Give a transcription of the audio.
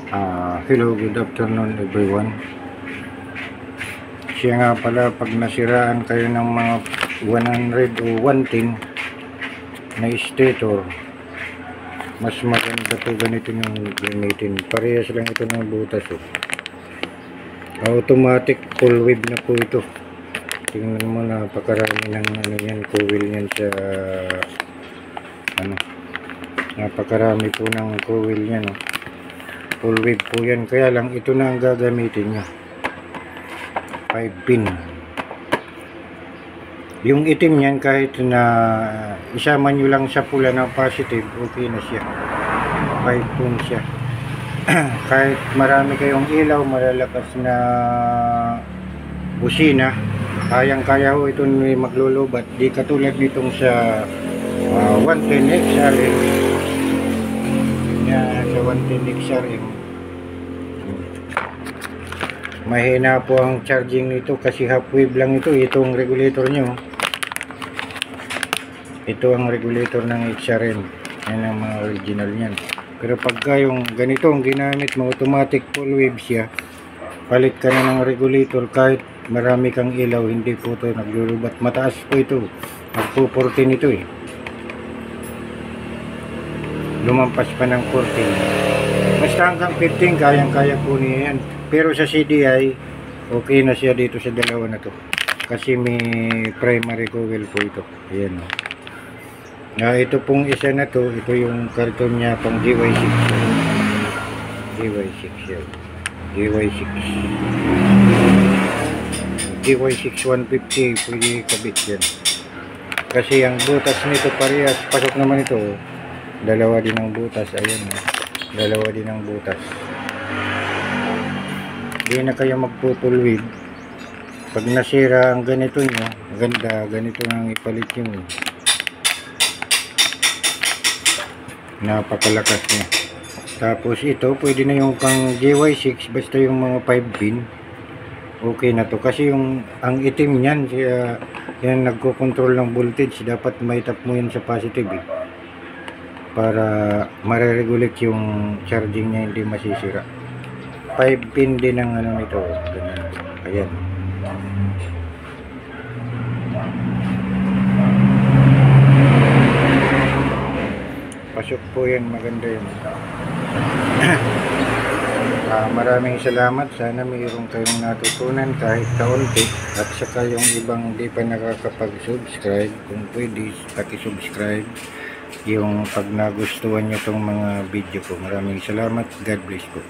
Hello, good afternoon everyone. Siya nga pala, pag nasiraan kayo ng mga 100 o 110 na stator, mas maganda to ganito yung gamitin. Parehas lang ito ng butas. Automatic full wave na po ito. Tingnan mo, napakarami ng yan, coil yan sa napakarami po ng coil yan. Full wave po yan, kaya lang ito na ang gagamitin nyo. 5 pin. Yung itim yan, kahit na isama nyo lang sa pula na positive, okay na siya. 5 pin siya. Kahit marami kayong ilaw, malalakas na busina, kayang-kaya ho ito maglulubat. Di katulad nitong sa 110 XRM. Sa 110 XRM, mahina po ang charging nito kasi half wave lang ito. Ito ang regulator nyo. Ito ang regulator ng XRM. Yan ang mga original nyan. Pero pagka yung ganito ang ginamit mo, automatic full wave siya, palit ka na ng regulator. Kahit marami kang ilaw, hindi po ito naglulubat. Mataas po ito. Magpo-14 ito lumampas pa ng 14. Basta hanggang 15 kayang-kaya po niya yan. Pero sa CDI, okay na siya dito sa dalawa na to. Kasi may primary coil po ito. Ayan. Ito pong isa na to, ito yung karton niya pang GY6. GY6 yan. GY6. GY6 150, pwede kabit yan. Kasi ang butas nito parehas, pasok naman ito. Dalawa din ang butas, ayun. Dalawa din ang butas. Hindi na kayo magpupulwid. Pag nasira ang ganito nyo, ganda, ganito nang ipalit nyo. Napakalakas niya. Tapos ito, pwede na yung pang GY6, basta yung mga 5 pin. Okay na to. Kasi yung, ang itim niyan, yan nagko-control ng voltage. Dapat may tap mo yan sa positive para mareregulate yung charging niya, hindi masisira. 5 pin din ang nito. Ayan. Pasok po yan, maganda yun. Maraming salamat. Sana mayroon kayong natutunan kahit kaunti. At saka yung ibang di pa nakakapag-subscribe, kung pwede, paki-subscribe. Yung pag nagustuhan nyo itong mga video ko. Maraming salamat. God bless po.